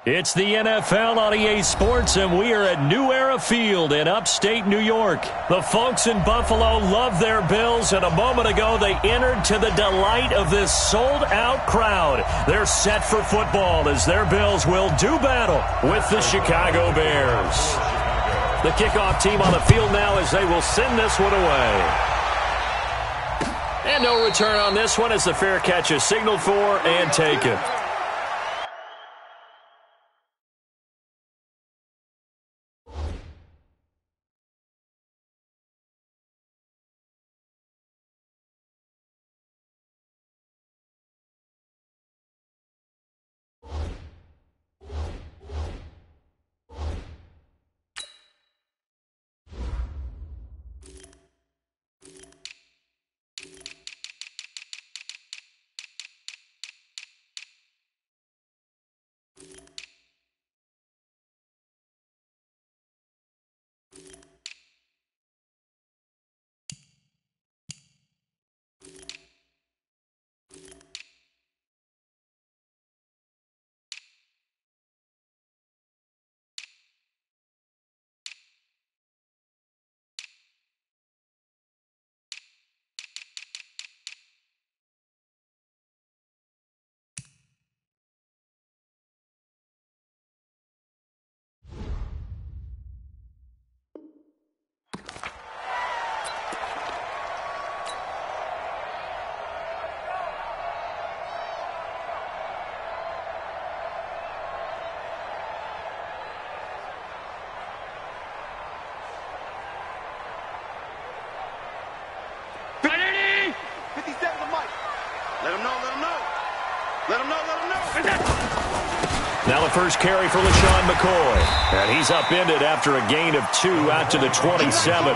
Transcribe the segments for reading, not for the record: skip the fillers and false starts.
It's the NFL on EA Sports, and we are at New Era Field in upstate New York. The folks in Buffalo love their Bills, and a moment ago they entered to the delight of this sold-out crowd. They're set for football as their Bills will do battle with the Chicago Bears. The kickoff team on the field now as they will send this one away. And no return on this one as the fair catch is signaled for and taken. Now the first carry for LaShawn McCoy. And he's upended after a gain of 2 out to the 27.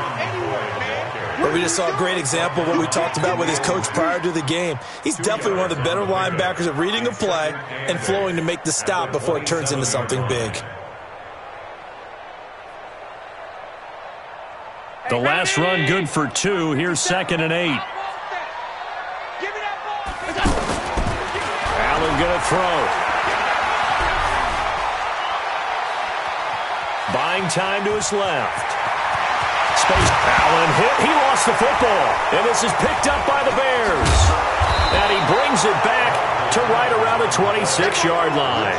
Well, we just saw a great example of what we talked about with his coach prior to the game. He's definitely one of the better linebackers at reading a play and flowing to make the stop before it turns into something big. The last run good for 2. Here's 2nd and 8. Allen going to throw. Buying time to his left. Space. Allen hit. He lost the football. And this is picked up by the Bears. And he brings it back to right around the 26-yard line.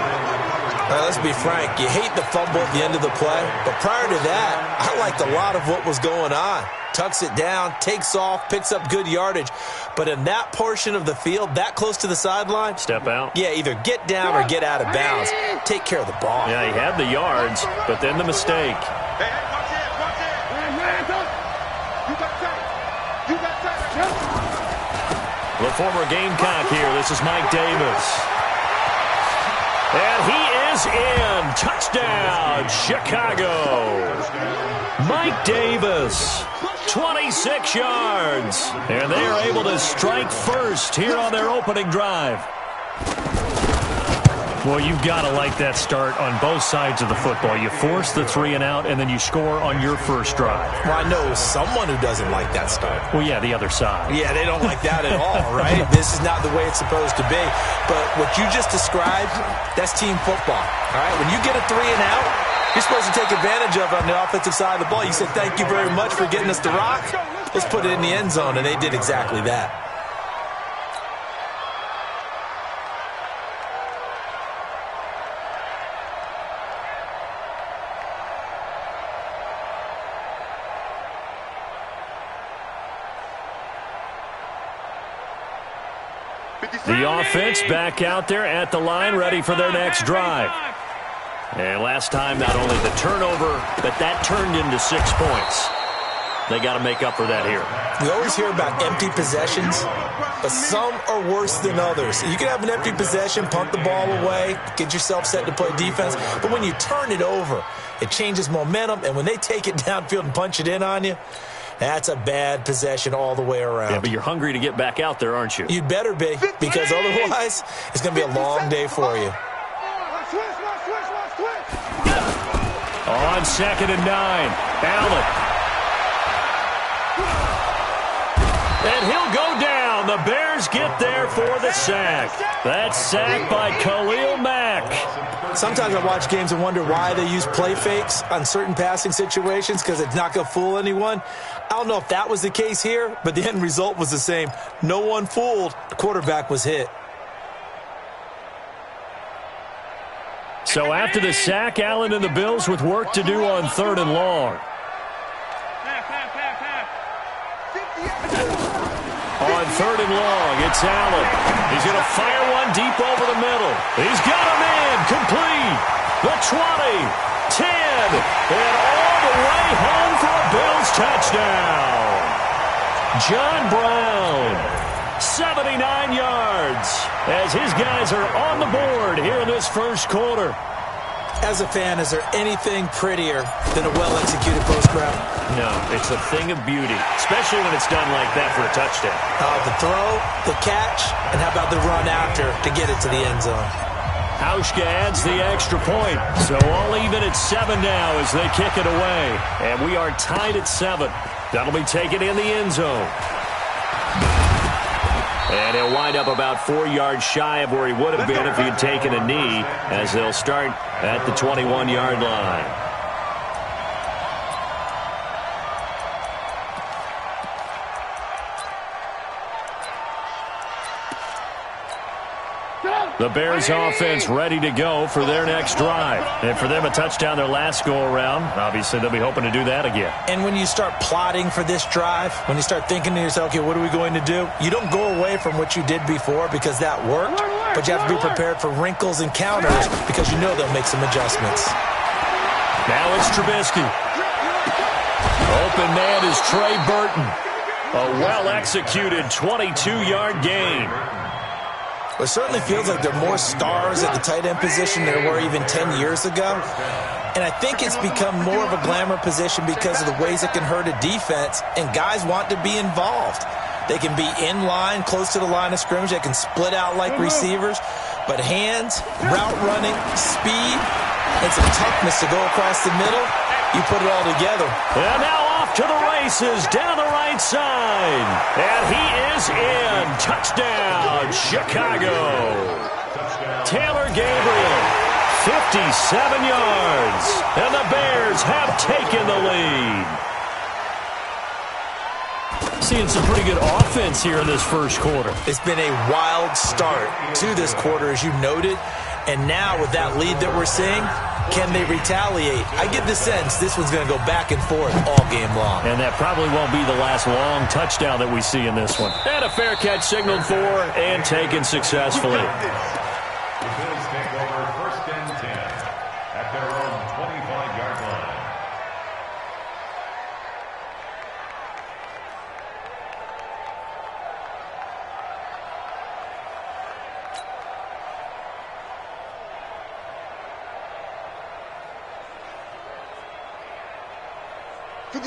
Let's be frank. You hate the fumble at the end of the play. But prior to that, I liked a lot of what was going on. Tucks it down, takes off, picks up good yardage. But in that portion of the field, that close to the sideline, step out. Yeah, either get down or get out of bounds. Take care of the ball. Yeah, he had the yards, but then the mistake. The former Gamecock here. This is Mike Davis. And he is in. Touchdown, Chicago. Mike Davis, 26 yards. And they are able to strike first here on their opening drive. Well, you've got to like that start on both sides of the football. You force the 3 and out, and then you score on your first drive. Well, I know someone who doesn't like that start. Well, yeah, the other side. Yeah, they don't like that at all, right? This is not the way it's supposed to be. But what you just described, that's team football, all right? When you get a 3 and out, you're supposed to take advantage of it on the offensive side of the ball. You said, thank you very much for getting us the rock. Let's put it in the end zone, and they did exactly that. The offense back out there at the line, ready for their next drive. And last time, not only the turnover, but that turned into 6 points. They got to make up for that here. We always hear about empty possessions, but some are worse than others. You can have an empty possession, punt the ball away, get yourself set to play defense, but when you turn it over, it changes momentum, and when they take it downfield and punch it in on you, that's a bad possession all the way around. Yeah, but you're hungry to get back out there, aren't you? You'd better be, because otherwise it's going to be a long day for you. On 2nd and 9, Allen. And he'll go down. The Bears get there for the sack. That's sacked by Khalil Mack. Sometimes I watch games and wonder why they use play fakes on certain passing situations because it's not going to fool anyone. I don't know if that was the case here, but the end result was the same. No one fooled. The quarterback was hit. So after the sack, Allen and the Bills with work to do on 3rd and long. On 3rd and long, it's Allen. He's going to fire one deep over the middle. He's got him in. Complete. The 20, 10, and all the way home for a Bills touchdown. John Brown, 79 yards, as his guys are on the board here in this first quarter. As a fan, is there anything prettier than a well-executed post route? No, it's a thing of beauty, especially when it's done like that for a touchdown. The throw, the catch, and how about the run after to get it to the end zone? Hauschka adds the extra point, so all even at 7 now as they kick it away. And we are tied at 7. That'll be taken in the end zone. And he'll wind up about 4 yards shy of where he would have been if he had taken a knee, as they'll start at the 21-yard line. The Bears offense ready to go for their next drive. And for them, a touchdown their last go-around. Obviously, they'll be hoping to do that again. And when you start plotting for this drive, when you start thinking to yourself, okay, what are we going to do? You don't go away from what you did before because that worked, but you have to be prepared for wrinkles and counters because you know they'll make some adjustments. Now it's Trubisky. Open man is Trey Burton. A well-executed 22-yard gain. It certainly feels like there are more stars at the tight end position than there were even 10 years ago. And I think it's become more of a glamour position because of the ways it can hurt a defense, and guys want to be involved. They can be in line, close to the line of scrimmage. They can split out like receivers. But hands, route running, speed, and some toughness to go across the middle, you put it all together. And now off to the races down the right side. And he is in. Touchdown, Chicago. Taylor Gabriel, 57 yards. And the Bears have taken the lead. Seeing some pretty good offense here in this first quarter. It's been a wild start to this quarter, as you noted. And now with that lead that we're seeing, can they retaliate? I get the sense this one's going to go back and forth all game long. And that probably won't be the last long touchdown that we see in this one. And a fair catch signaled for and taken successfully. The Bills take over 1st and 10 at their own 25-yard line.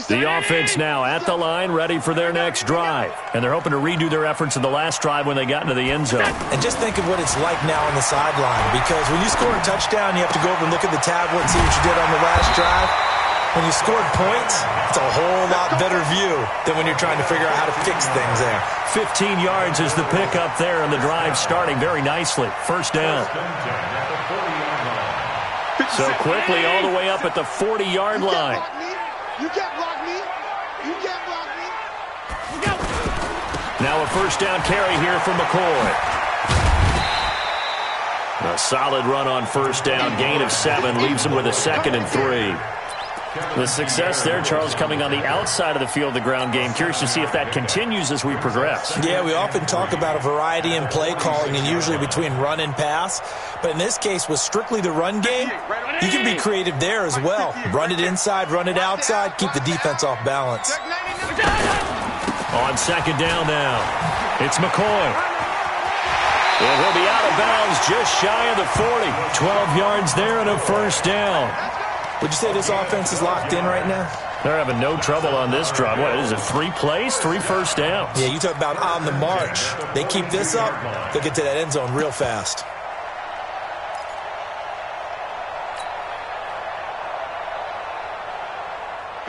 The offense now at the line, ready for their next drive. And they're hoping to redo their efforts in the last drive when they got into the end zone. And just think of what it's like now on the sideline, because when you score a touchdown, you have to go over and look at the tablet and see what you did on the last drive. When you scored points, it's a whole lot better view than when you're trying to figure out how to fix things there. 15 yards is the pickup there, and the drive starting very nicely. First down. So quickly all the way up at the 40-yard line. You can't block me. You can't block me. Now a first down carry here from McCoy. A solid run on first down. Gain of 7 leaves him with a 2nd and 3. The success there, Charles, coming on the outside of the field, the ground game. Curious to see if that continues as we progress. Yeah, we often talk about a variety in play calling and usually between run and pass. But in this case, with strictly the run game, you can be creative there as well. Run it inside, run it outside, keep the defense off balance. On second down now, it's McCoy. And he'll be out of bounds just shy of the 40. 12 yards there and a first down. Would you say this offense is locked in right now? They're having no trouble on this drive. What is it, 3 plays, 3 first downs? Yeah, you talk about on the march. They keep this up, they'll get to that end zone real fast.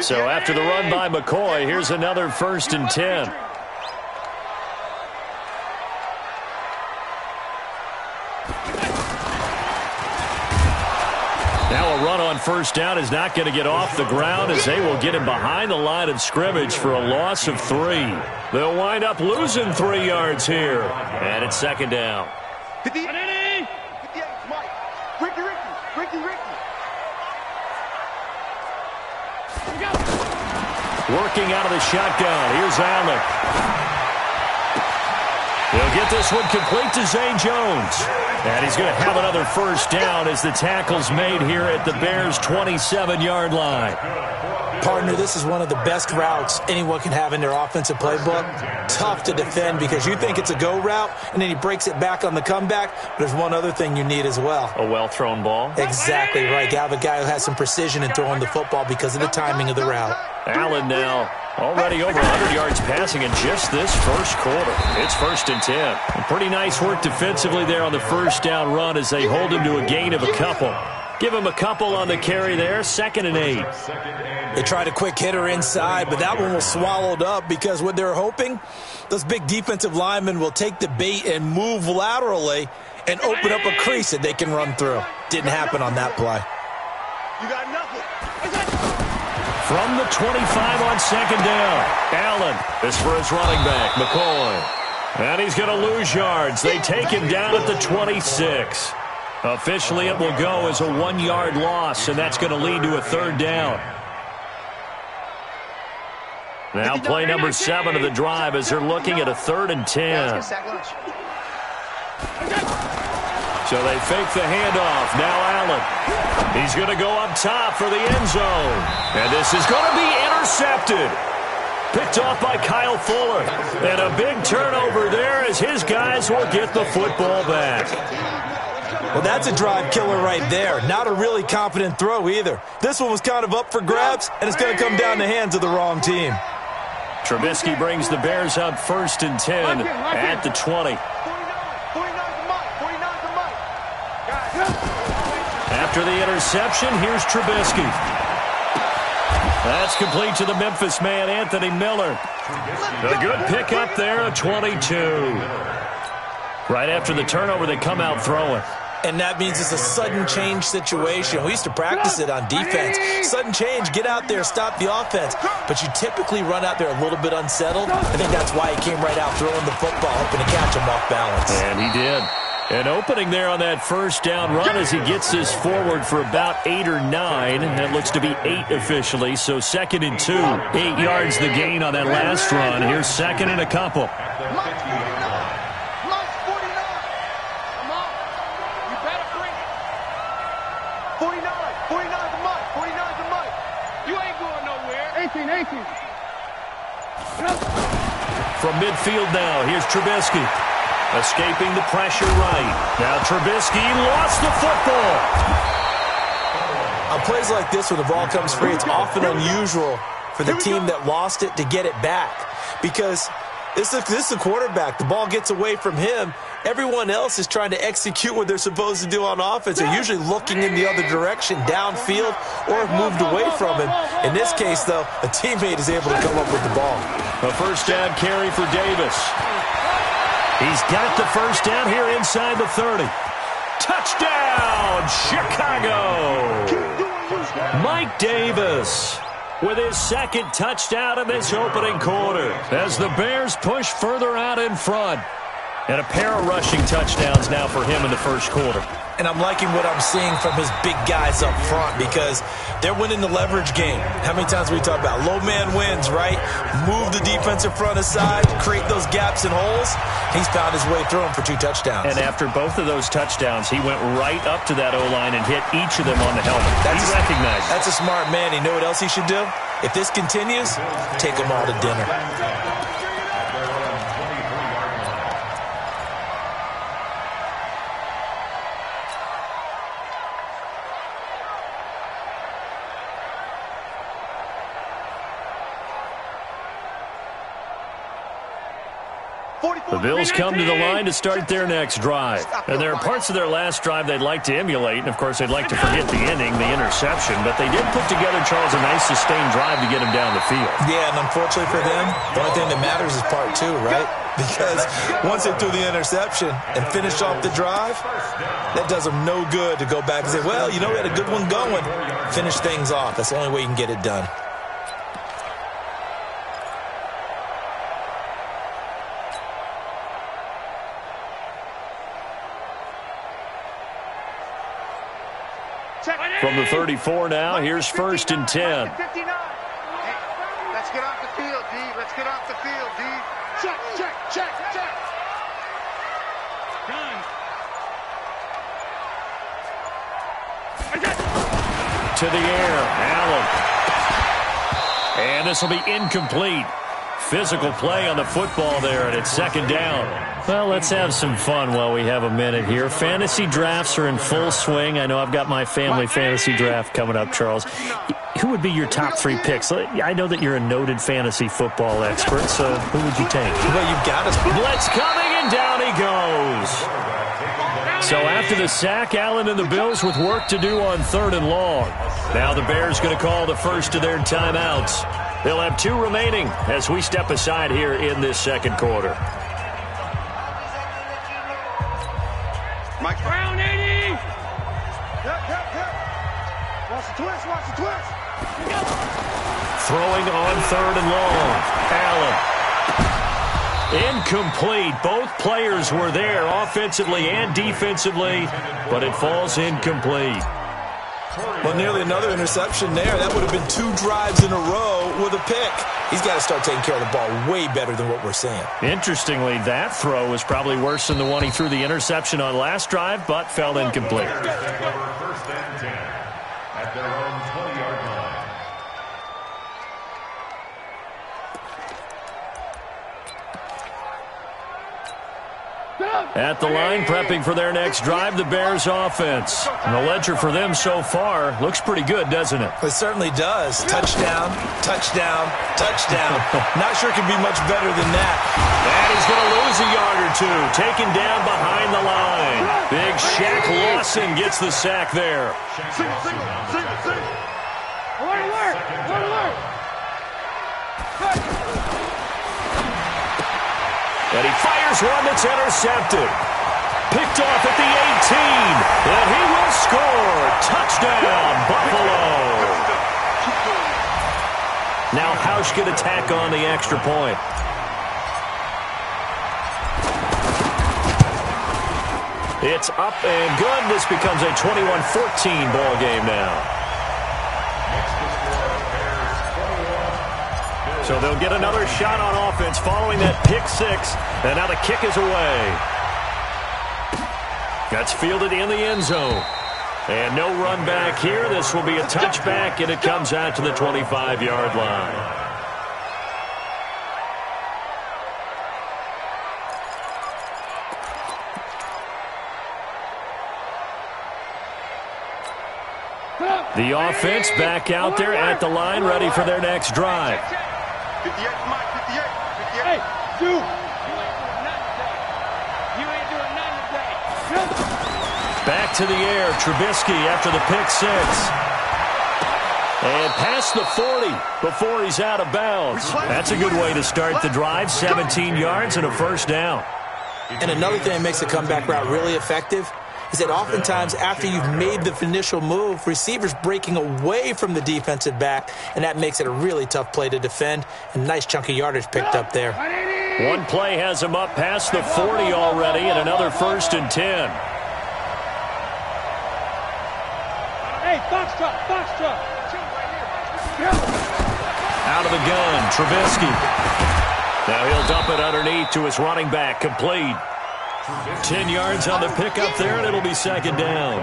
So after the run by McCoy, here's another 1st and 10. Now a run on first down is not going to get off the ground as they will get him behind the line of scrimmage for a loss of 3. They'll wind up losing 3 yards here. And it's second down. 58, Mike. Ricky. Working out of the shotgun. Here's Allen. He'll get this one complete to Zay Jones. And he's going to have another first down as the tackle's made here at the Bears' 27-yard line. Partner, this is one of the best routes anyone can have in their offensive playbook. Tough to defend because you think it's a go route, and then he breaks it back on the comeback. But there's one other thing you need as well. A well-thrown ball. Exactly right. You have a guy who has some precision in throwing the football because of the timing of the route. Allen now already over 100 yards passing in just this first quarter. It's 1st and 10. Pretty nice work defensively there on the first down run as they hold him to a gain of a couple. Give him a couple on the carry there. 2nd and 8. They tried a quick hitter inside, but that one was swallowed up because what they're hoping, those big defensive linemen will take the bait and move laterally and open up a crease that they can run through. Didn't happen on that play. You got nothing. From the 25 on 2nd down, Allen is for his running back, McCoy. And he's going to lose yards. They take him down at the 26. Officially, it will go as a 1-yard loss, and that's going to lead to a 3rd down. Now play number 7 of the drive as they're looking at a 3rd and 10. So they fake the handoff. Now Allen. He's going to go up top for the end zone. And this is going to be intercepted. Picked off by Kyle Fuller. And a big turnover there as his guys will get the football back. Well, that's a drive killer right there. Not a really confident throw either. This one was kind of up for grabs, and it's going to come down the hands of the wrong team. Trubisky brings the Bears up 1st and 10 at the 20. After the interception, here's Trubisky. That's complete to the Memphis man, Anthony Miller. A good pickup there, a 22. Right after the turnover, they come out throwing. And that means it's a sudden change situation. We used to practice it on defense. Sudden change, get out there, stop the offense. But you typically run out there a little bit unsettled. I think that's why he came right out throwing the football, hoping to catch him off balance. And he did. An opening there on that first down run as he gets this forward for about 8 or 9. That looks to be 8 officially, so 2nd and 2. 8 yards the gain on that last run. Here's 2nd and a couple. From midfield now, here's Trubisky. Escaping the pressure right. Now Trubisky lost the football. On plays like this where the ball comes free, it's often unusual for the team that lost it to get it back. Because this is a quarterback. The ball gets away from him. Everyone else is trying to execute what they're supposed to do on offense. They're usually looking in the other direction, downfield, or have moved away from him. In this case, though, a teammate is able to come up with the ball. A first down carry for Davis. He's got the first down here inside the 30. Touchdown, Chicago! Mike Davis with his 2nd touchdown in this opening quarter as the Bears push further out in front. And a pair of rushing touchdowns now for him in the first quarter. And I'm liking what I'm seeing from his big guys up front because they're winning the leverage game. How many times we talk about low man wins, right? Move the defensive front aside, create those gaps and holes. He's found his way through them for 2 touchdowns. And after both of those touchdowns, he went right up to that O-line and hit each of them on the helmet. He recognized it. That's a smart man. You know what else he should do? If this continues, take them all to dinner. The Bills come to the line to start their next drive. And there are parts of their last drive they'd like to emulate. And, of course, they'd like to forget the inning, the interception. But they did put together, Charles, a nice sustained drive to get him down the field. Yeah, and unfortunately for them, the only thing that matters is part two, right? Because once they threw the interception and finished off the drive, that does them no good to go back and say, well, you know, we had a good one going. Finish things off. That's the only way you can get it done. From the 34 now, here's 1st and 10. Hey, let's get off the field, D. Let's get off the field, D. Check, check, check, check. To the air, Allen. And this will be incomplete. Physical play on the football there, and it's 2nd down. Well, let's have some fun while we have a minute here. Fantasy drafts are in full swing. I know I've got my family fantasy draft coming up, Charles. Who would be your top 3 picks? I know that you're a noted fantasy football expert, so who would you take? Well, you've got us. Blitz coming, and down he goes. So after the sack, Allen and the Bills with work to do on 3rd and long. Now the Bears going to call the first of their timeouts. They'll have 2 remaining as we step aside here in this 2nd quarter. Mike Brown, 80. Yep. Watch the twist, watch the twist. Throwing on 3rd and long. Allen. Incomplete. Both players were there offensively and defensively, but it falls incomplete. Well, nearly another interception there. That would have been 2 drives in a row with a pick. He's got to start taking care of the ball way better than what we're seeing. Interestingly, that throw was probably worse than the one he threw the interception on last drive, but fell incomplete. 1st and 10 at their own 20-yard line. At the line, prepping for their next drive, the Bears offense. And the ledger for them so far looks pretty good, doesn't it? It certainly does. Touchdown, touchdown, touchdown. Not sure it can be much better than that. And he's going to lose a yard or 2. Taken down behind the line. Big Shaq Lawson gets the sack there. Single. Alert. And he fires one that's intercepted. Picked off at the 18. And he will score. Touchdown, Buffalo. Now Housh can attack on the extra point. It's up and good. This becomes a 21-14 ball game now. So they'll get another shot on offense following that pick 6. And now the kick is away. That's fielded in the end zone. And no run back here. This will be a touchback, and it comes out to the 25-yard line. The offense back out there at the line, ready for their next drive. 58, Mike, 58. Hey, dude. You ain't doing nothing today. Back to the air, Trubisky after the pick 6. And past the 40 before he's out of bounds. That's a good way to start the drive. 17 yards and a 1st down. And another thing that makes the comeback route really effective is that oftentimes after you've made the initial move, receivers breaking away from the defensive back, and that makes it a really tough play to defend. A nice chunk of yardage picked up there. One play has him up past the 40 already, and another 1st and 10. Hey, box truck. Out of the gun, Trubisky. Now he'll dump it underneath to his running back, complete. 10 yards on the pickup there, and it'll be 2nd down.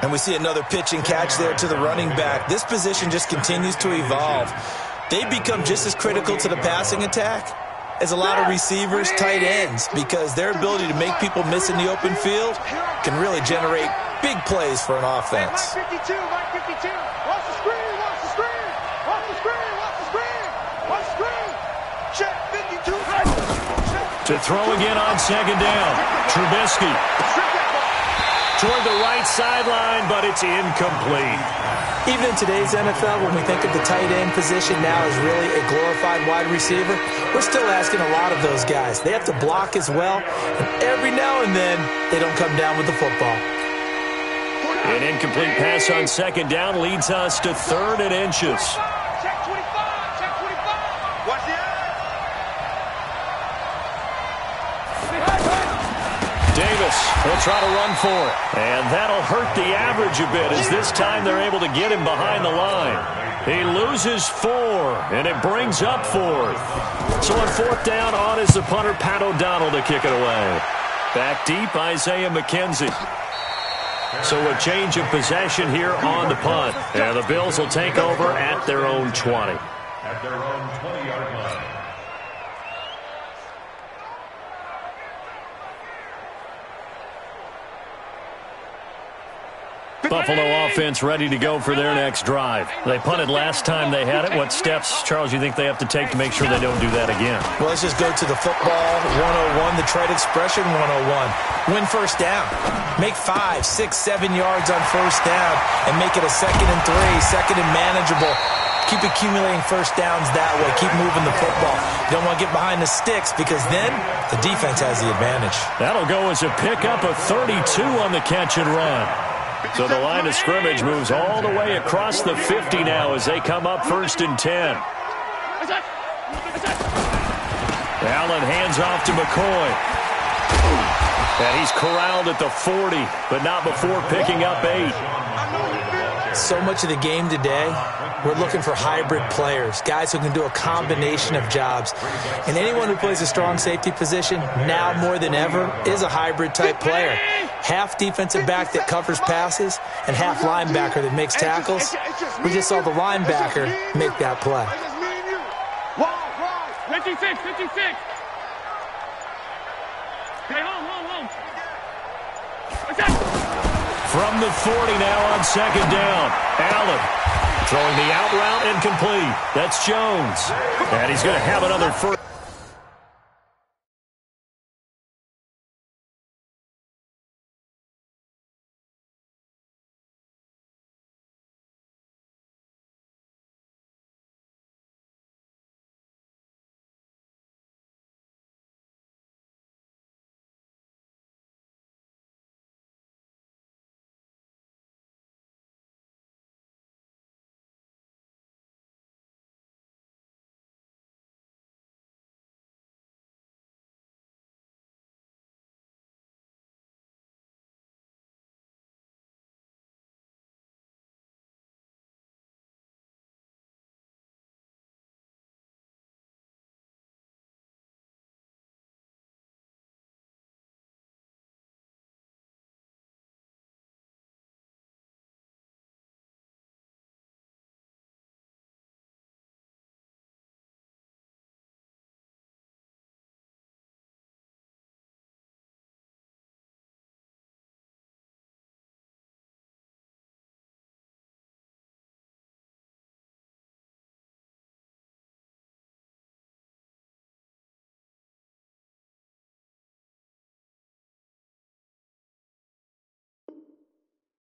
And we see another pitch and catch there to the running back. This position just continues to evolve. They become just as critical to the passing attack as a lot of receivers, tight ends, because their ability to make people miss in the open field can really generate big plays for an offense. Mike 52. Watch the screen. Check 52. To throw again on second down. Trubisky. Toward the right sideline, but it's incomplete. Even in today's NFL, when we think of the tight end position now as really a glorified wide receiver, we're still asking a lot of those guys. They have to block as well, and every now and then, they don't come down with the football. An incomplete pass on second down leads us to 3rd and inches. Check 25. Check 25. Watch the eye. Davis will try to run for it. And that'll hurt the average a bit as this time they're able to get him behind the line. He loses 4, and it brings up 4th. So on 4th down, on is the punter, Pat O'Donnell, to kick it away. Back deep, Isaiah McKenzie. So a change of possession here on the punt. And the Bills will take over at their own 20. At their own 20-yard line. Buffalo offense ready to go for their next drive. They punted last time they had it. What steps, Charles, you think they have to take to make sure they don't do that again? Well, let's just go to the football 101, the trade expression 101. Win first down. Make 5, 6, 7 yards on first down and make it a 2nd and 3, 2nd and manageable. Keep accumulating first downs that way. Keep moving the football. You don't want to get behind the sticks because then the defense has the advantage. That'll go as a pickup of 32 on the catch and run. So the line of scrimmage moves all the way across the 50 now as they come up 1st and 10. Allen hands off to McCoy. And he's corralled at the 40, but not before picking up 8. So much of the game today, we're looking for hybrid players, guys who can do a combination of jobs. And anyone who plays a strong safety position, now more than ever, is a hybrid-type player. Half defensive back that covers passes and half linebacker that makes tackles. We just saw the linebacker make that play. 56, 56. Hey, home. From the 40 now on second down. Allen throwing the out route incomplete. That's Jones. And he's going to have another first.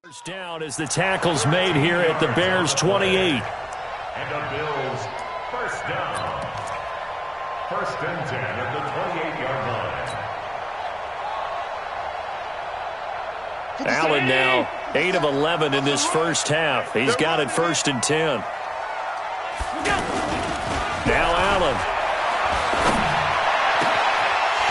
First down as the tackle's made here at the Bears' 28. And the Bills, first down. 1st and 10 at the 28-yard line. Allen now 8 of 11 in this first half. He's got it 1st and 10. Now Allen.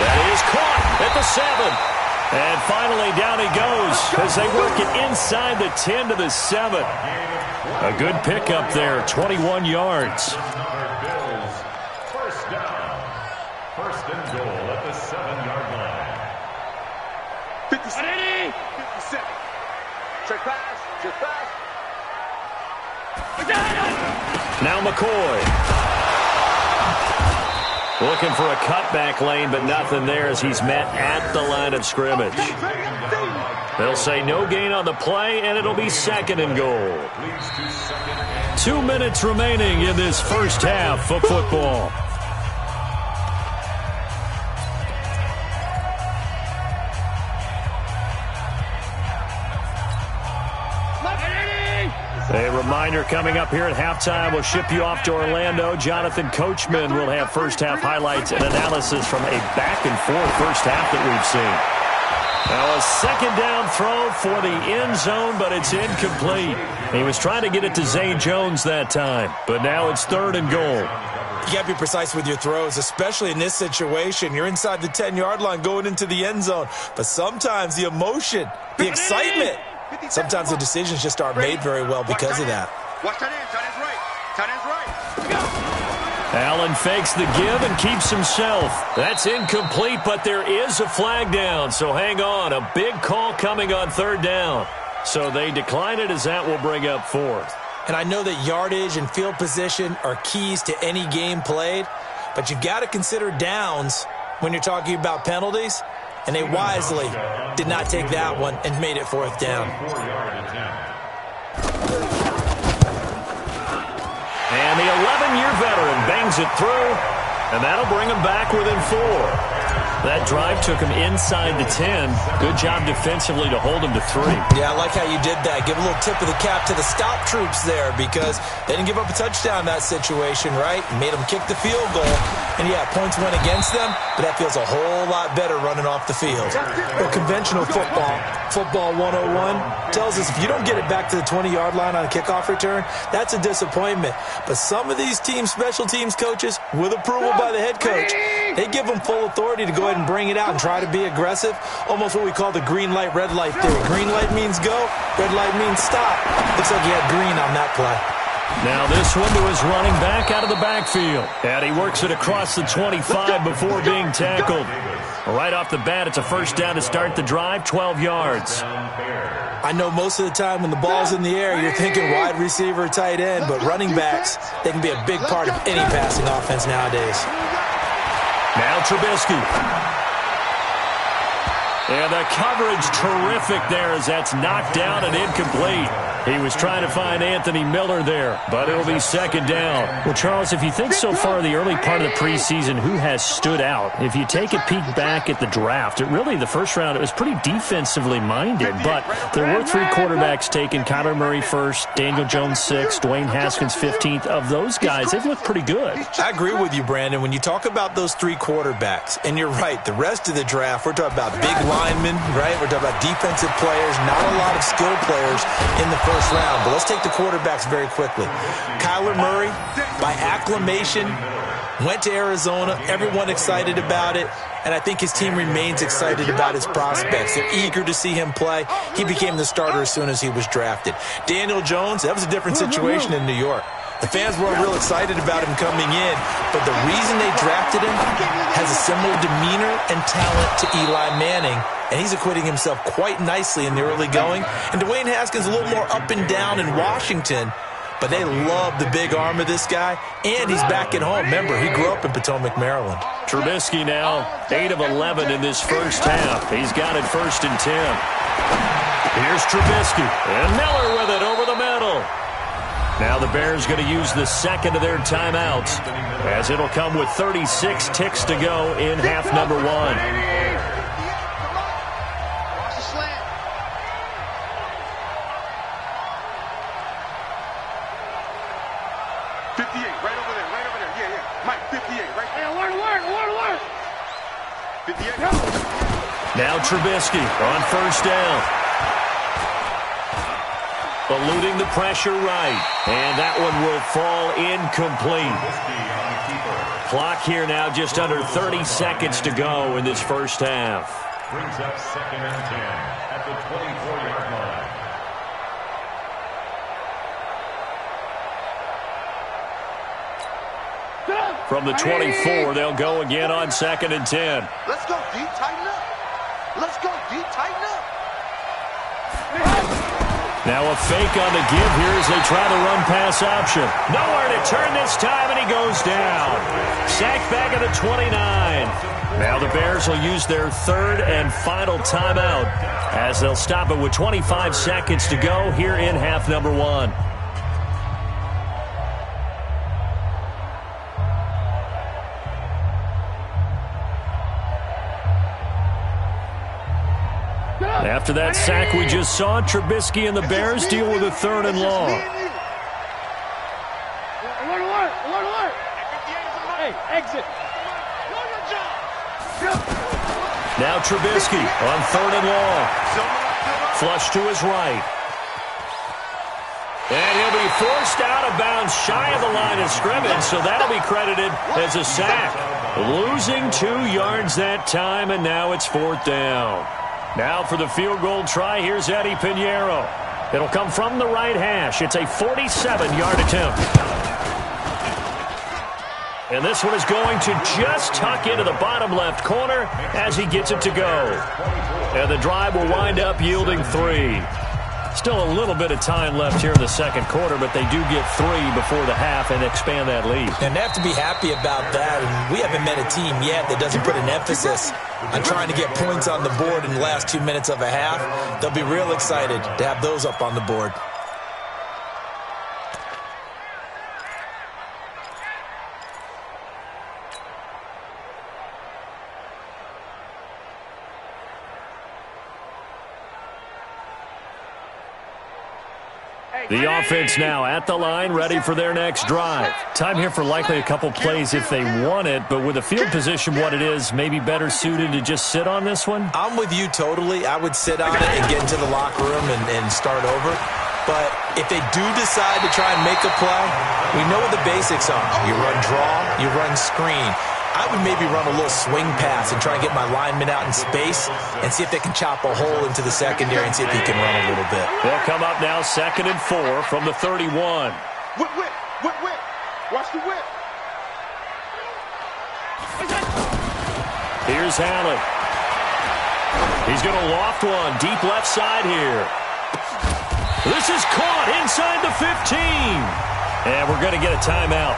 That is caught at the 7. And finally down he goes as they work it inside the 10 to the 7. A good pickup there, 21 yards. Bills, first down. 1st and goal at the 7-yard line. 57. Check pass. Check pass. Now McCoy. Looking for a cutback lane, but nothing there as he's met at the line of scrimmage. They'll say no gain on the play, and it'll be 2nd and goal. 2 minutes remaining in this first half of football. A reminder coming up here at halftime, we'll ship you off to Orlando. Jonathan Coachman will have first-half highlights and analysis from a back-and-forth first half that we've seen. Now a second down throw for the end zone, but it's incomplete. He was trying to get it to Zay Jones that time, but now it's 3rd and goal. You got to be precise with your throws, especially in this situation. You're inside the 10-yard line going into the end zone. But sometimes the emotion, the excitement, sometimes the decisions just aren't made very well because of that. Watch tight end. Tight end's right. Tight end's right. Allen fakes the give and keeps himself. That's incomplete, but there is a flag down, so hang on. A big call coming on 3rd down. So they decline it as that will bring up 4th. And I know that yardage and field position are keys to any game played, but you've got to consider downs when you're talking about penalties, and they wisely did not take that one and made it 4th down. And the 11-year veteran bangs it through, and that'll bring him back within 4. That drive took him inside the 10. Good job defensively to hold him to 3. Yeah, I like how you did that. Give a little tip of the cap to the stop troops there because they didn't give up a touchdown in that situation, right? Made them kick the field goal. And, yeah, points went against them, but that feels a whole lot better running off the field. Well, conventional football 101, tells us if you don't get it back to the 20-yard line on a kickoff return, that's a disappointment. But some of these special teams coaches, with approval by the head coach, they give them full authority to go ahead and bring it out and try to be aggressive. Almost what we call the green light, red light theory. Green light means go, red light means stop. Looks like he had green on that play. Now this one to his running back out of the backfield. And he works it across the 25 before being tackled. Right off the bat, it's a first down to start the drive, 12 yards. I know most of the time when the ball's in the air, you're thinking wide receiver, tight end, but running backs, they can be a big part of any passing offense nowadays. Now Trubisky. And the coverage terrific there as that's knocked down and incomplete. He was trying to find Anthony Miller there, but it'll be 2nd down. Well, Charles, if you think so far the early part of the preseason, who has stood out? If you take a peek back at the draft, the first round, it was pretty defensively minded, but there were 3 quarterbacks taken. Kyler Murray first, Daniel Jones 6th, Dwayne Haskins 15th. Of those guys, they've looked pretty good. I agree with you, Brandon. When you talk about those 3 quarterbacks, and you're right, the rest of the draft, we're talking about big linemen, right? We're talking about defensive players, not a lot of skill players in the first round. But let's take the quarterbacks very quickly. Kyler Murray, by acclamation, went to Arizona. Everyone excited about it. And I think his team remains excited about his prospects. They're eager to see him play. He became the starter as soon as he was drafted. Daniel Jones, that was a different situation in New York. The fans weren't real excited about him coming in, but the reason they drafted him has a similar demeanor and talent to Eli Manning, and he's acquitting himself quite nicely in the early going. And Dwayne Haskins a little more up and down in Washington, but they love the big arm of this guy, and he's back at home. Remember, he grew up in Potomac, Maryland. Trubisky now 8 of 11 in this first half. He's got it 1st and 10. Here's Trubisky, and Miller with it over the middle. Now the Bears going to use the 2nd of their timeouts as it'll come with 36 ticks to go in half number 1. Now Trubisky on 1st down. Eluding the pressure right. And that one will fall incomplete. Clock here now just under 30 seconds to go in this first half. Brings up 2nd and 10 at the 24-yard line. From the 24, they'll go again on 2nd and 10. Let's go deep, tighten up. Let's go deep, tighten up. Now a fake on the give here as they try the run-pass option. Nowhere to turn this time, and he goes down. Sacked back at the 29. Now the Bears will use their 3rd and final timeout as they'll stop it with 25 seconds to go here in half number 1. After that sack we just saw, Trubisky and the Bears deal with a 3rd and long. Alert! Hey, exit. Now Trubisky on 3rd and long. Flush to his right. And he'll be forced out of bounds shy of the line of scrimmage, so that'll be credited as a sack. Losing 2 yards that time, and now it's 4th down. Now for the field goal try, here's Eddie Pinheiro. It'll come from the right hash. It's a 47-yard attempt. And this one is going to just tuck into the bottom left corner as he gets it to go. And the drive will wind up yielding 3. Still a little bit of time left here in the second quarter, but they do get 3 before the half and expand that lead. And they have to be happy about that. And we haven't met a team yet that doesn't put an emphasis on trying to get points on the board in the last 2 minutes of a half. They'll be real excited to have those up on the board. The offense now at the line, ready for their next drive. Time here for likely a couple plays if they want it, but with the field position what it is, maybe better suited to just sit on this one? I'm with you totally. I would sit on it and get into the locker room and start over. But if they do decide to try and make a play, we know what the basics are. You run draw, you run screen. I would maybe run a little swing pass and try and get my lineman out in space and see if they can chop a hole into the secondary and see if he can run a little bit. They'll come up now 2nd and 4 from the 31. Whip. Watch the whip. Here's Allen. He's going to loft one deep left side here. This is caught inside the 15. And we're going to get a timeout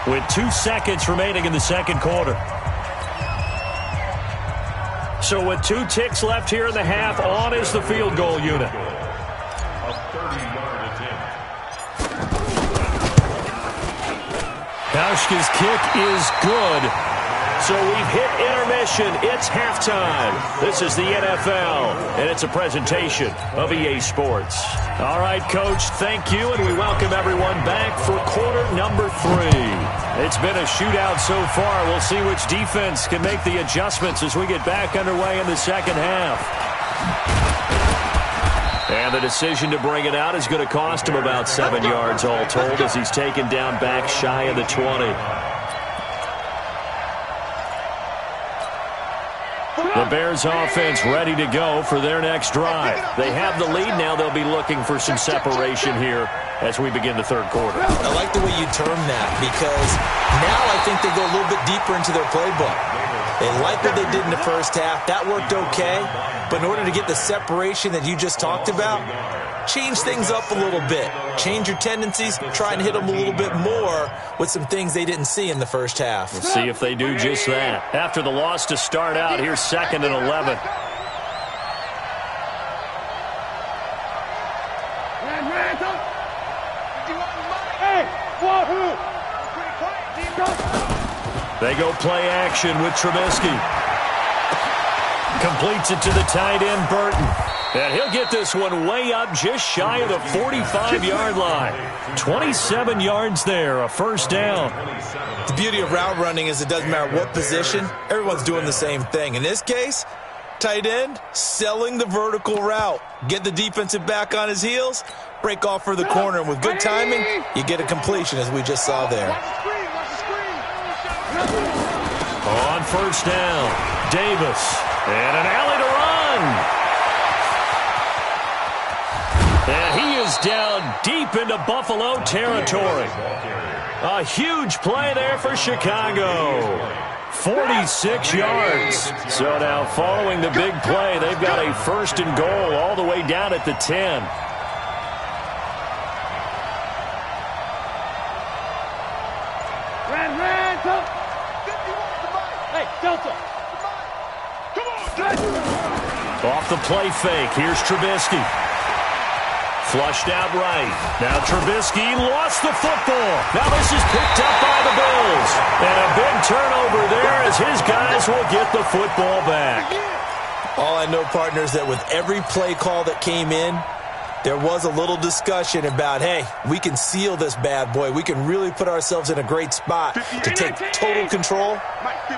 with 2 seconds remaining in the second quarter. So with 2 ticks left here in the half, on is the field goal unit. A 30-yard attempt. Kauschka's kick is good. So we've hit intermission. It's halftime. This is the NFL, and it's a presentation of EA Sports. All right, Coach, thank you, and we welcome everyone back for quarter number 3. It's been a shootout so far. We'll see which defense can make the adjustments as we get back underway in the second half. And the decision to bring it out is going to cost him about 7 yards all told as he's taken down back shy of the 20. The Bears offense ready to go for their next drive. They have the lead. Now they'll be looking for some separation here as we begin the third quarter. I like the way you term that because now I think they go a little bit deeper into their playbook. They like what they did in the first half. That worked okay. But in order to get the separation that you just talked about, change things up a little bit. Change your tendencies. Try and hit them a little bit more with some things they didn't see in the first half. We'll see if they do just that. After the loss to start out, here's 2nd and 11. They go play action with Trubisky. Completes it to the tight end, Burton. And he'll get this one way up just shy of the 45-yard line. 27 yards there, a first down. The beauty of route running is it doesn't matter what position. Everyone's doing the same thing. In this case, tight end, selling the vertical route. Get the defensive back on his heels, break off for the corner. And with good timing, you get a completion as we just saw there. On first down, Davis. And an alley to run. And he is down deep into Buffalo territory. A huge play there for Chicago. 46 yards. So now following the big play, they've got a 1st and goal all the way down at the 10. Hey, Delta. Off the play fake, here's Trubisky. Flushed out right. Now Trubisky lost the football. Now this is picked up by the Bills. And a big turnover there as his guys will get the football back. All I know, partners, that with every play call that came in, there was a little discussion about, hey, we can seal this bad boy. We can really put ourselves in a great spot to take total control,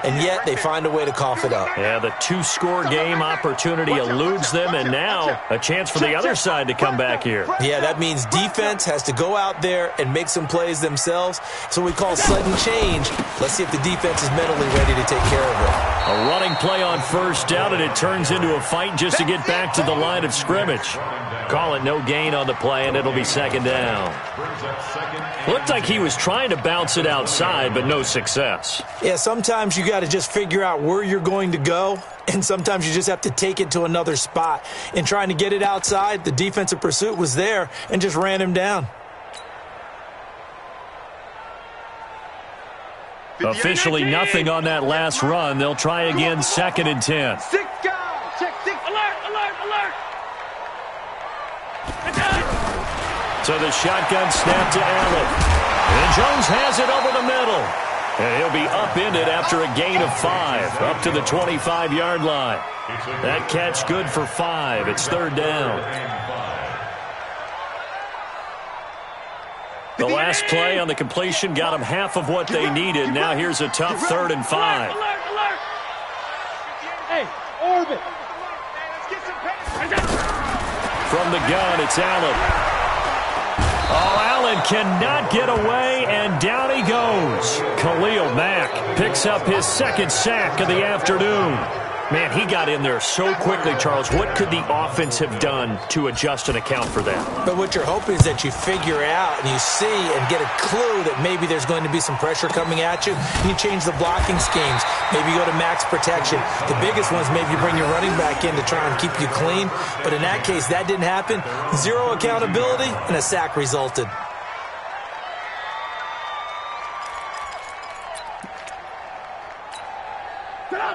and yet they find a way to cough it up. Yeah, the two-score game opportunity eludes them, and now a chance for the other side to come back here. Yeah, that means defense has to go out there and make some plays themselves. So we call sudden change. Let's see if the defense is mentally ready to take care of it. A running play on first down, and it turns into a fight just to get back to the line of scrimmage. Call it no gain on the play, and it'll be second down. Looked like he was trying to bounce it outside, but no success. Yeah, sometimes you got to just figure out where you're going to go, and sometimes you just have to take it to another spot. In trying to get it outside, the defensive pursuit was there and just ran him down. Officially nothing on that last run. They'll try again, 2nd and 10. Six guys. Check six. Alert, alert, alert. So the shotgun snap to Allen. And Jones has it over the middle. And he'll be upended after a gain of 5, up to the 25-yard line. That catch good for 5. It's third down. The last play on the completion got them half of what they needed. Now here's a tough 3rd and 5. Alert, alert. Hey, orbit. From the gun, it's Allen. Oh, Allen cannot get away, and down he goes. Khalil Mack picks up his 2nd sack of the afternoon. Man, he got in there so quickly, Charles. What could the offense have done to adjust and account for that? But what you're hoping is that you figure out and you see and get a clue that maybe there's going to be some pressure coming at you. You change the blocking schemes. Maybe go to max protection. The biggest one's maybe bring your running back in to try and keep you clean. But in that case, that didn't happen. Zero accountability, and a sack resulted.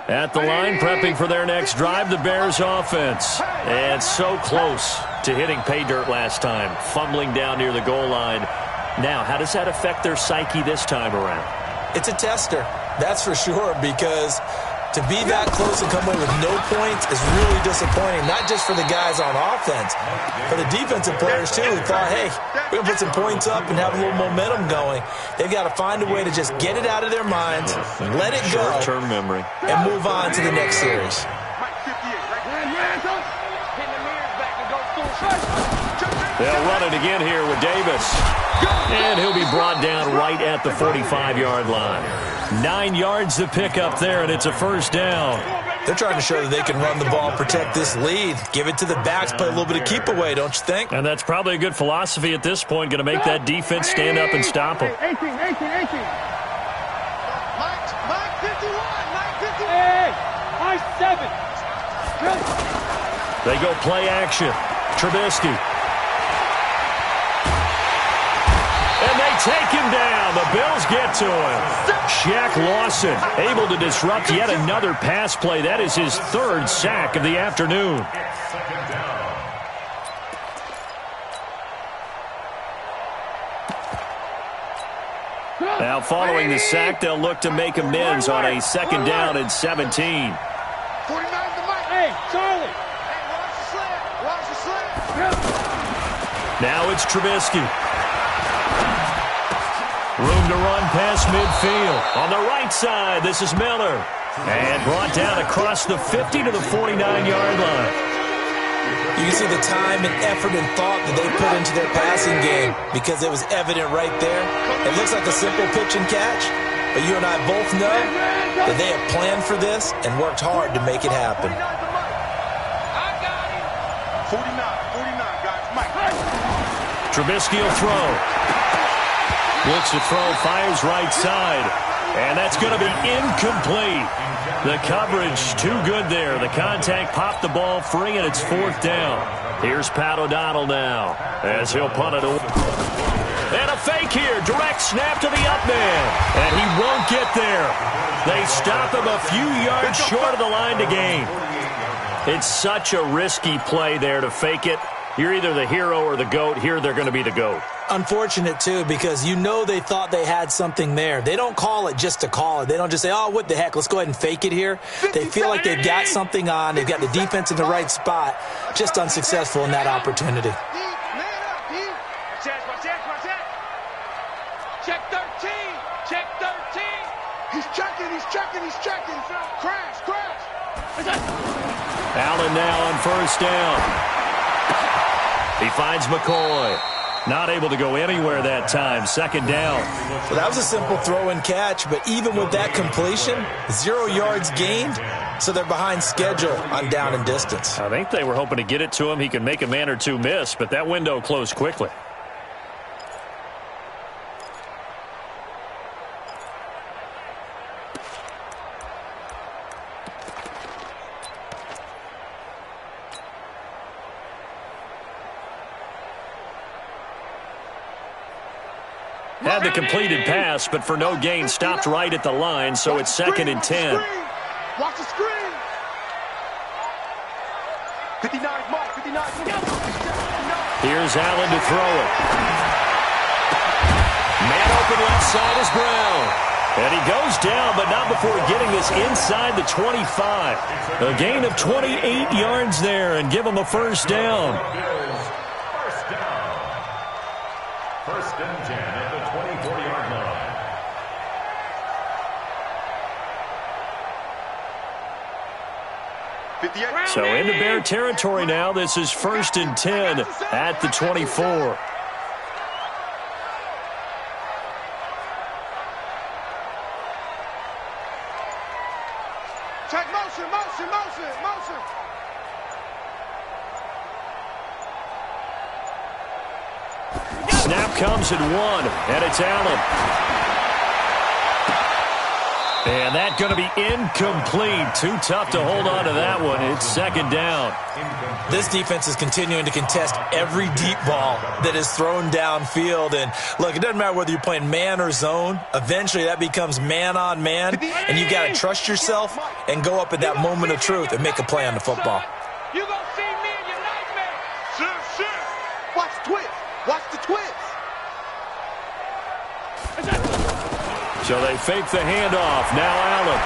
At the line, prepping for their next drive, the Bears offense. And so close to hitting pay dirt last time, fumbling down near the goal line. Now, how does that affect their psyche this time around? It's a tester, that's for sure, because to be that close and come away with no points is really disappointing, not just for the guys on offense, for the defensive players, too, who thought, hey, we're going to put some points up and have a little momentum going. They've got to find a way to just get it out of their minds, let it go, short-term memory, and move on to the next series. They'll run it again here with Davis. And he'll be brought down right at the 45-yard line. 9 yards to pick up there, and it's a first down. They're trying to show that they can run the ball, protect this lead, give it to the backs, play a little bit of keep away, don't you think? And that's probably a good philosophy at this point, going to make that defense stand up and stop them. 18. Mike 51. Hey, Mike 7. They go play action. Trubisky. And they take him down. The Bills get to him. Shaq Lawson able to disrupt yet another pass play. That is his 3rd sack of the afternoon. Now following the sack, they'll look to make amends on a 2nd down and 17. 49 to Mike. Hey, Charlie. Hey, watch the slant. Now it's Trubisky. Room to run past midfield. On the right side, this is Miller. And brought down across the 50 to the 49-yard line. You can see the time and effort and thought that they put into their passing game because it was evident right there. It looks like a simple pitch and catch, but you and I both know that they have planned for this and worked hard to make it happen. 49, guys. Mike. Trubisky will throw. Looks to throw, fires right side. And that's going to be incomplete. The coverage too good there. The contact popped the ball free, and it's 4th down. Here's Pat O'Donnell now as he'll punt it away. And a fake here. Direct snap to the up man. And he won't get there. They stop him a few yards short of the line to gain. It's such a risky play there to fake it. You're either the hero or the GOAT. Here they're going to be the GOAT. Unfortunate, too, because you know they thought they had something there. They don't call it just to call it. They don't just say, oh, what the heck, let's go ahead and fake it here. They feel like they've got something on. They've got the defense in the right spot. Just unsuccessful in that opportunity. Check 13. Check 13. He's checking, he's checking, he's checking. Crash, crash. Allen now on first down. He finds McCoy. Not able to go anywhere that time. Second down. Well, that was a simple throw and catch, but even with that completion, 0 yards gained, so they're behind schedule on down and distance. I think they were hoping to get it to him. He could make a man or two miss, but that window closed quickly. Had the completed pass, but for no gain, stopped right at the line, so it's 2nd and 10. Watch the screen. 59 mark, 59. Here's Allen to throw it. Man open left side is Brown. And he goes down, but not before getting this inside the 25. A gain of 28 yards there and give him a first down. First and 10 at the 24-yard line. So into Bear territory now. This is 1st and 10 at the 24. Check motion, motion, motion, motion. Snap comes at 1, and it's Allen. And that's going to be incomplete. Too tough to hold on to that one. It's 2nd down. This defense is continuing to contest every deep ball that is thrown downfield. And, look, it doesn't matter whether you're playing man or zone. Eventually, that becomes man on man. And you've got to trust yourself and go up at that moment of truth and make a play on the football. You gonna see me in your nightmare. Sure. Watch the twist. Watch the twist. So they fake the handoff. Now Allen.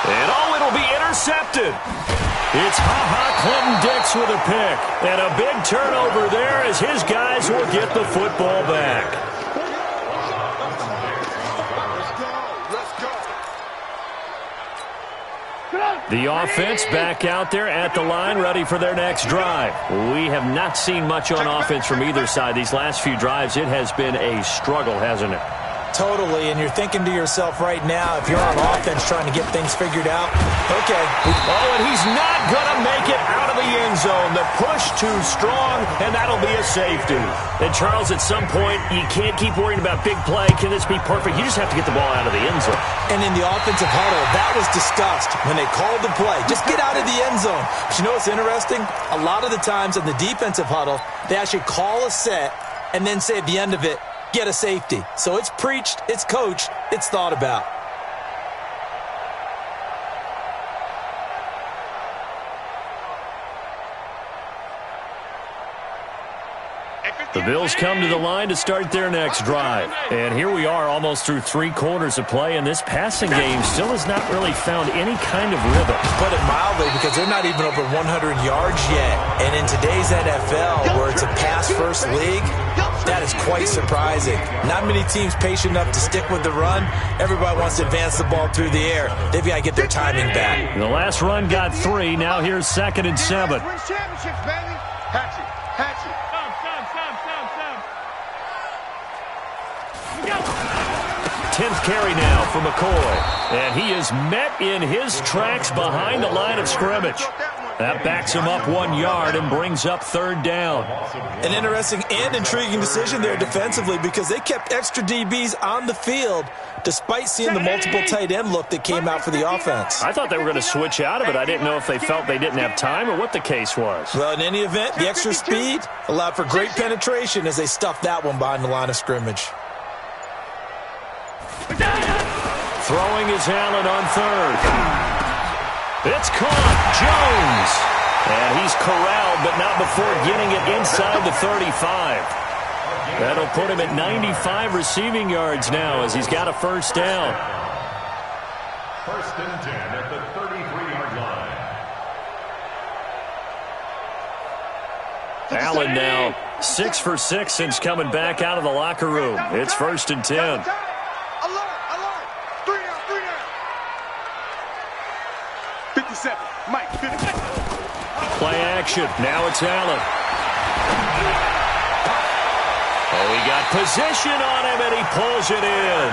And it'll be intercepted. It's Clinton-Dix with a pick. And a big turnover there as his guys will get the football back. The offense back out there at the line, ready for their next drive. We have not seen much on offense from either side. These last few drives, it has been a struggle, hasn't it? Totally, and you're thinking to yourself right now, if you're on offense trying to get things figured out, okay. Oh, and he's not going to make it out of the end zone. The push too strong, and that'll be a safety. And, Charles, at some point, you can't keep worrying about big play. Can this be perfect? You just have to get the ball out of the end zone. And in the offensive huddle, that was discussed when they called the play. Just get out of the end zone. But you know what's interesting? A lot of the times in the defensive huddle, they actually call a set and then say at the end of it, get a safety. So it's preached, it's coached, it's thought about. The Bills come to the line to start their next drive. And here we are almost through 3 quarters of play, and this passing game still has not really found any kind of rhythm. Put it mildly, because they're not even over 100 yards yet. And in today's NFL, where it's a pass-first league, that is quite surprising. Not many teams patient enough to stick with the run. Everybody wants to advance the ball through the air. They've got to get their timing back. The last run got 3. Now here's 2nd and 7. Win championships, baby. Hatchet. 10th carry now for McCoy. And he is met in his tracks behind the line of scrimmage. That backs him up 1 yard and brings up 3rd down. An interesting and intriguing decision there defensively, because they kept extra DBs on the field despite seeing the multiple tight end look that came out for the offense. I thought they were going to switch out of it. I didn't know if they felt they didn't have time or what the case was. Well, in any event, the extra speed allowed for great penetration as they stuffed that one behind the line of scrimmage. Throwing is Allen on 3rd. It's caught. Jones. And he's corralled, but not before getting it inside the 35. That'll put him at 95 receiving yards now as he's got a first down. First and 10 at the 33-yard line. Allen now 6 for 6 since coming back out of the locker room. It's 1st and 10. Alert, alert. 3 down. 57. Mike, 50. Play action. Now it's Allen. Oh, he got position on him, and he pulls it in.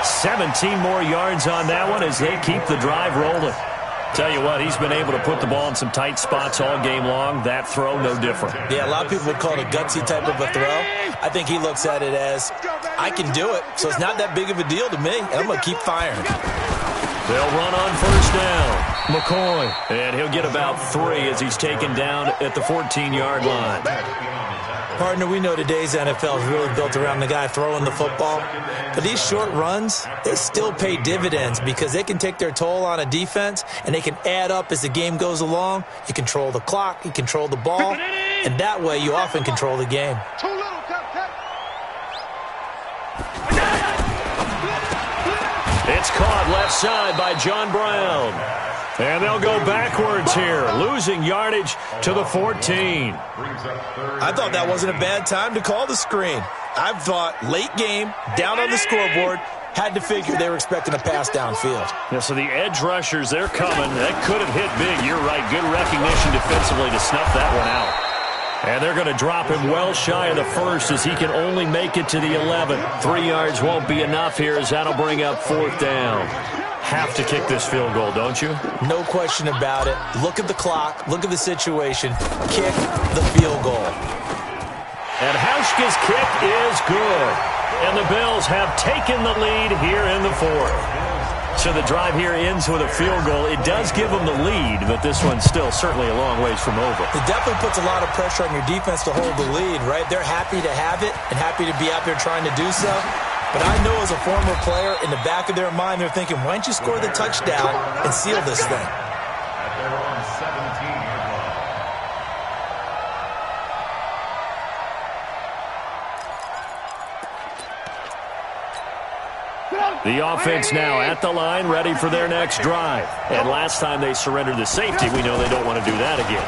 17 more yards on that one as they keep the drive rolling. Tell you what, he's been able to put the ball in some tight spots all game long. That throw, no different. Yeah, a lot of people would call it a gutsy type of a throw. I think he looks at it as, I can do it, so it's not that big of a deal to me, and I'm going to keep firing. They'll run on 1st down. McCoy, and he'll get about 3 as he's taken down at the 14-yard line. Partner, we know today's NFL is really built around the guy throwing the football. But these short runs, they still pay dividends because they can take their toll on a defense, and they can add up as the game goes along. You control the clock, you control the ball, and that way you often control the game. Too little, cut. It's caught left side by John Brown. And they'll go backwards here, losing yardage to the 14. I thought that wasn't a bad time to call the screen. I thought late game, down on the scoreboard, had to figure they were expecting a pass downfield. Yeah, so the edge rushers, they're coming. That could have hit big. You're right. Good recognition defensively to snuff that one out. And they're going to drop him well shy of the 1st as he can only make it to the 11. 3 yards won't be enough here as that'll bring up 4th down. Have to kick this field goal, don't you? No question about it. Look at the clock. Look at the situation. Kick the field goal. And Hauschka's kick is good. And the Bills have taken the lead here in the 4th. So the drive here ends with a field goal. It does give them the lead, but this one's still certainly a long ways from over. It definitely puts a lot of pressure on your defense to hold the lead, right? They're happy to have it and happy to be out there trying to do so. But I know as a former player, in the back of their mind, they're thinking, why don't you score the touchdown and seal this thing? At their own 17-yard line. The offense now at the line, ready for their next drive. And last time they surrendered the safety, we know they don't want to do that again.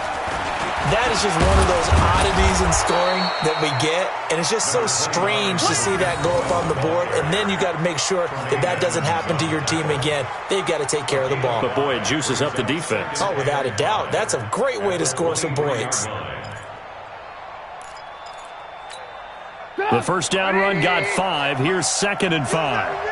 That is just one of those oddities in scoring that we get, and it's just so strange to see that go up on the board, and then you got to make sure that that doesn't happen to your team again. They've got to take care of the ball. But, boy, it juices up the defense. Oh, without a doubt. That's a great way to score some points. The first down run got 5. Here's 2nd and 5.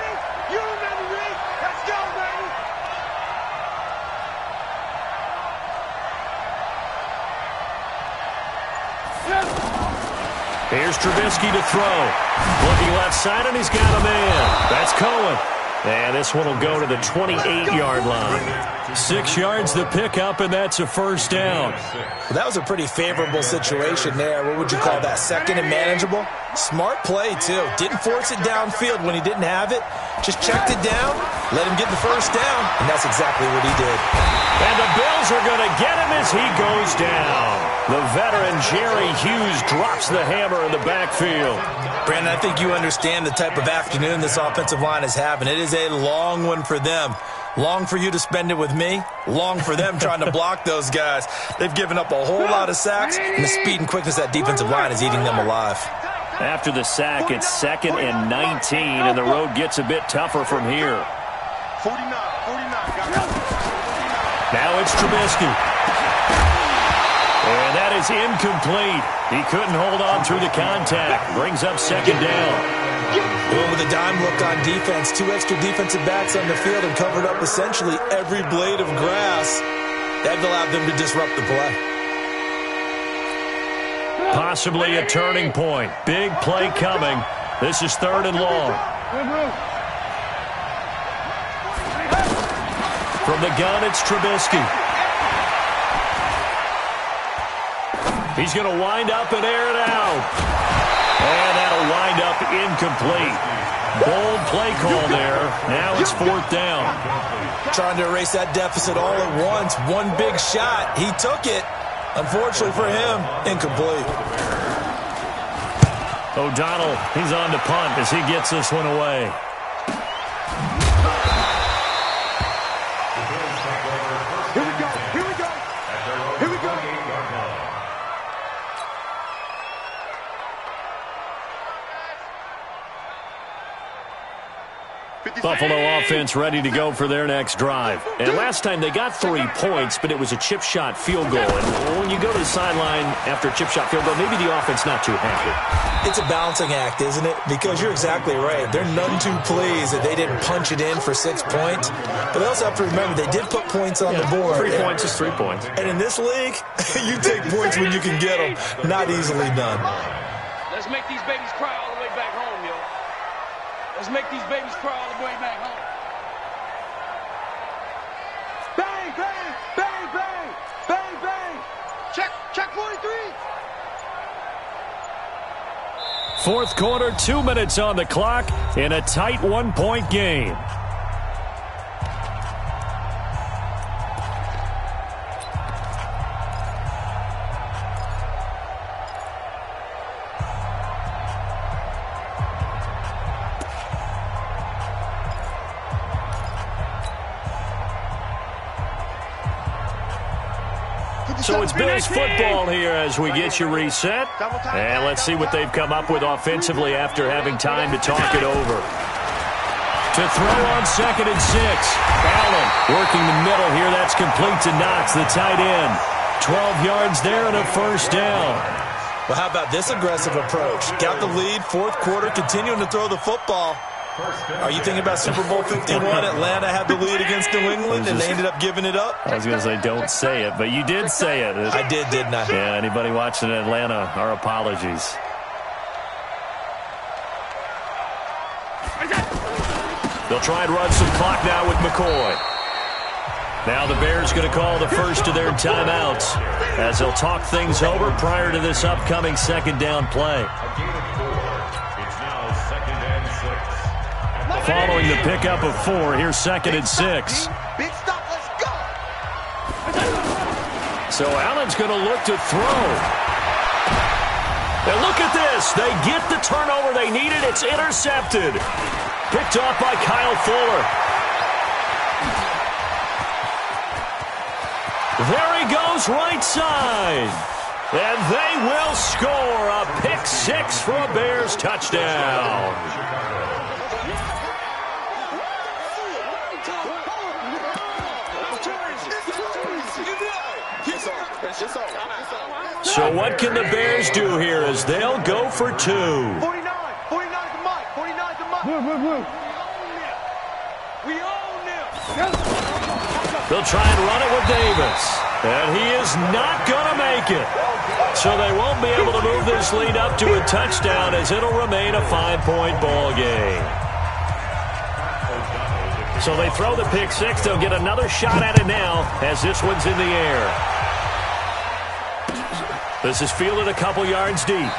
Here's Trubisky to throw. Looking left side, and he's got a man. That's Cohen. And this one will go to the 28-yard line. 6 yards the pickup, and that's a 1st down. Well, that was a pretty favorable situation there. What would you call that? 2nd and manageable? Smart play, too. Didn't force it downfield when he didn't have it. Just checked it down, let him get the 1st down, and that's exactly what he did. And the Bills are going to get him as he goes down. The veteran Jerry Hughes drops the hammer in the backfield. Brandon, I think you understand the type of afternoon this offensive line is having. It is a long one for them. Long for you to spend it with me. Long for them trying to block those guys. They've given up a whole lot of sacks, and the speed and quickness of that defensive line is eating them alive. After the sack, it's 2nd and 19, and the road gets a bit tougher from here. 49. Now it's Trubisky. And that is incomplete. He couldn't hold on through the contact. Brings up 2nd down. Well, with a dime look on defense, 2 extra defensive backs on the field and covered up essentially every blade of grass. That allowed them to disrupt the play. Possibly a turning point. Big play coming. This is 3rd and long. From the gun, it's Trubisky. He's going to wind up and air it out. And that'll wind up incomplete. Bold play call there. Now it's 4th down. Trying to erase that deficit all at once. One big shot. He took it. Unfortunately for him, incomplete. O'Donnell, he's on to punt as he gets this one away. Buffalo offense ready to go for their next drive. And last time they got 3 points, but it was a chip shot field goal. And when you go to the sideline after a chip shot field goal, maybe the offense not too happy. It's a balancing act, isn't it? Because you're exactly right. They're none too pleased that they didn't punch it in for 6 points. But they also have to remember they did put points on the board. 3 points is 3 points. And in this league, you take points when you can get them. Not easily done. Let's make these babies cry all the way back home, yo. Let's make these babies cry all the way back home. Bang, bang, bang, bang, bang, bang. Check 43. Fourth quarter, 2 minutes on the clock in a tight 1-point game. So it's Bills football here as we get you reset. And let's see what they've come up with offensively after having time to talk it over. To throw on 2nd and 6. Allen working the middle here. That's complete to Knox, the tight end. 12 yards there and a first down. Well, how about this aggressive approach? Got the lead, fourth quarter, continuing to throw the football. Are you thinking about Super Bowl 51? Atlanta had the lead against New England, and they ended up giving it up? I was going to say, don't say it, but you did say it. I did, didn't I? Yeah, anybody watching Atlanta, our apologies. They'll try and run some clock now with McCoy. Now the Bears going to call the first of their timeouts as they'll talk things over prior to this upcoming second down play. Following the pickup of 4, here's 2nd and 6. Big stop, let's go. So Allen's going to look to throw. And look at this. They get the turnover they needed. It's intercepted. Picked off by Kyle Fuller. There he goes, right side. And they will score a pick 6 for a Bears touchdown. So what can the Bears do here as they'll go for 2? 49 the mic, 49 the mic. We own them. They'll try and run it with Davis. And he is not going to make it. So they won't be able to move this lead up to a touchdown as it'll remain a 5-point ball game. So they throw the pick 6. They'll get another shot at it now as this one's in the air. This is fielded a couple yards deep.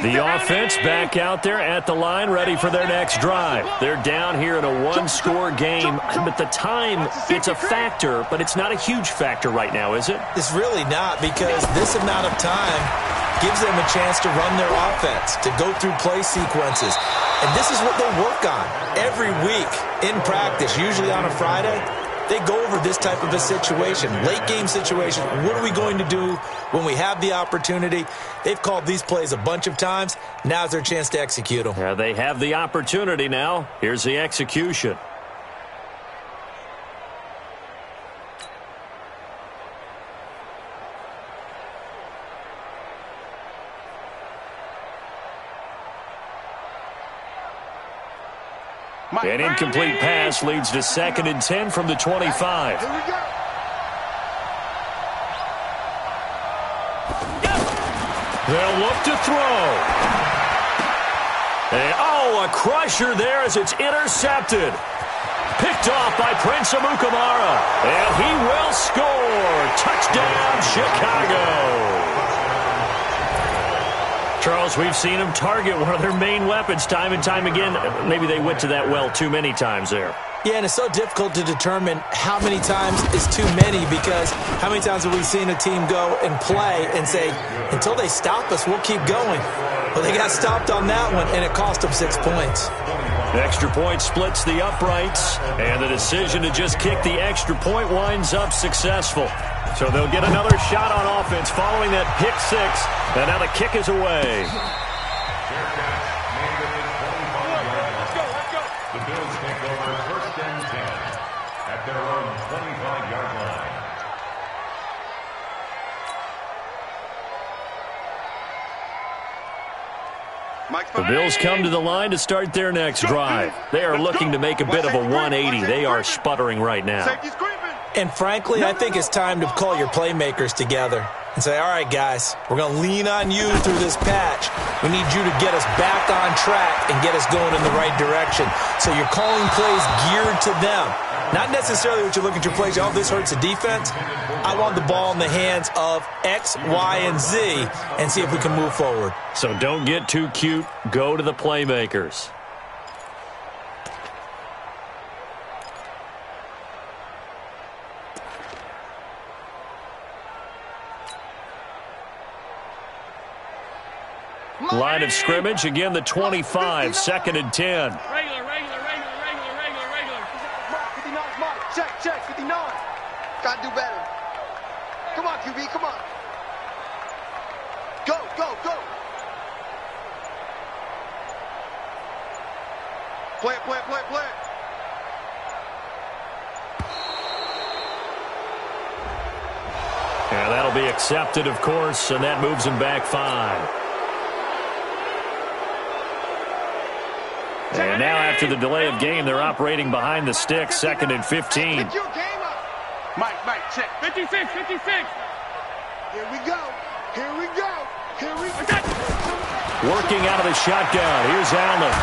The offense back out there at the line, ready for their next drive. They're down here in a one-score game, but the time, it's a factor, but it's not a huge factor right now, is it? It's really not, because this amount of time gives them a chance to run their offense, to go through play sequences. And this is what they work on every week in practice, usually on a Friday. They go over this type of a situation, late game situation. What are we going to do when we have the opportunity? They've called these plays a bunch of times. Now's their chance to execute them. Yeah, they have the opportunity now. Here's the execution. An incomplete pass leads to 2nd and 10 from the 25. Here we go. They'll look to throw. And, a crusher there as it's intercepted. Picked off by Prince Amukamara. And he will score. Touchdown, Chicago. Charles, we've seen them target one of their main weapons time and time again. Maybe they went to that well too many times there. Yeah, and it's so difficult to determine how many times is too many, because how many times have we seen a team go and play and say, until they stop us, we'll keep going. But they got stopped on that one, and it cost them 6 points. The extra point splits the uprights, and the decision to just kick the extra point winds up successful. So they'll get another shot on offense following that pick six, and now the kick is away. The Bills take over 1st and 10 at their own 25-yard line. The Bills come to the line to start their next drive. They are looking to make a bit of a 180. They are sputtering right now. And frankly, I think it's time to call your playmakers together and say, all right, guys, we're going to lean on you through this patch. We need you to get us back on track and get us going in the right direction. So you're calling plays geared to them. Not necessarily what you look at your plays, oh, this hurts the defense. I want the ball in the hands of X, Y, and Z and see if we can move forward. So don't get too cute. Go to the playmakers. Line of scrimmage, again the 25, 2nd and 10. Regular. Mark, check, 59. Gotta do better. Come on, QB, come on. Go. Play it. And that'll be accepted, of course, and that moves him back 5. And now after the delay of game, they're operating behind the sticks, 2nd and 15. Mike, check. 56. Here we go. Working out of the shotgun. Here's Allen.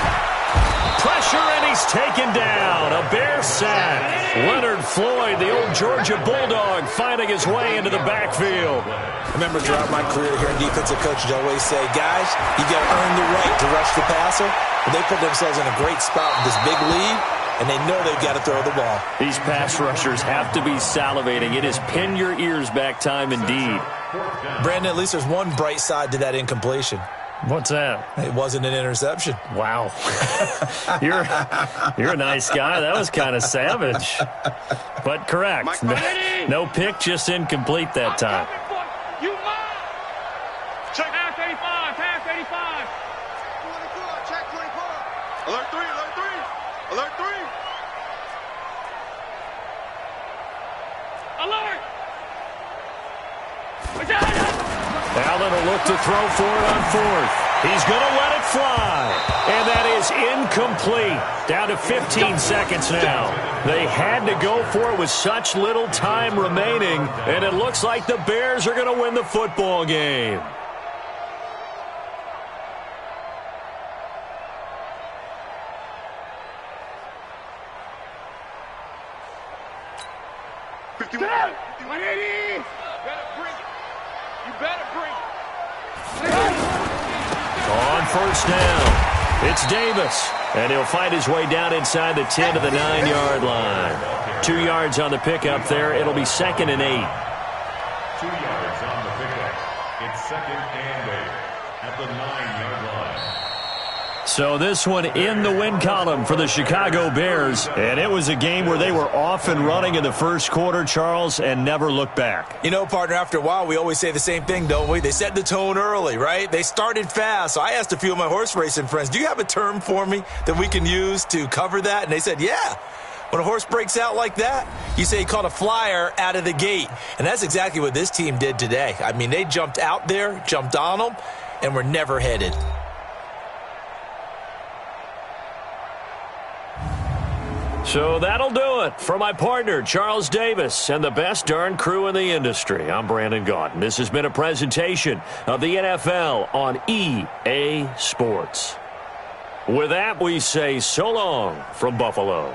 Pressure, and he's taken down. A Bear sack. Leonard Floyd, the old Georgia Bulldog, finding his way into the backfield. I remember throughout my career here in defensive coaches, I always say, guys, you got to earn the right to rush the passer. But they put themselves in a great spot with this big lead, and they know they've got to throw the ball. These pass rushers have to be salivating. It is pin your ears back time indeed. Brandon, at least there's one bright side to that incompletion. What's that? It wasn't an interception. Wow. You're a nice guy. That was kind of savage. But correct. No pick, just incomplete that time. You check. Pass 85. 24, check 24. Alert 3. Alert. Allen will look to throw for it on 4th. He's going to let it fly. And that is incomplete. Down to 15 seconds now. They had to go for it with such little time remaining. And it looks like the Bears are going to win the football game. On 1st down, it's Davis, and he'll find his way down inside the 10 to the 9-yard line. 2 yards on the pickup there. It'll be 2nd and 8. 2 yards on the pickup. It's 2nd and 8 at the 9-yard line. So this one in the win column for the Chicago Bears. And it was a game where they were off and running in the first quarter, Charles, and never looked back. You know, partner, after a while, we always say the same thing, don't we? They set the tone early, right? They started fast. So I asked a few of my horse racing friends, do you have a term for me that we can use to cover that? And they said, yeah. When a horse breaks out like that, you say he caught a flyer out of the gate. And that's exactly what this team did today. I mean, they jumped out there, jumped on them, and were never headed. So that'll do it for my partner, Charles Davis, and the best darn crew in the industry. I'm Brandon Gaudin. This has been a presentation of the NFL on EA Sports. With that, we say so long from Buffalo.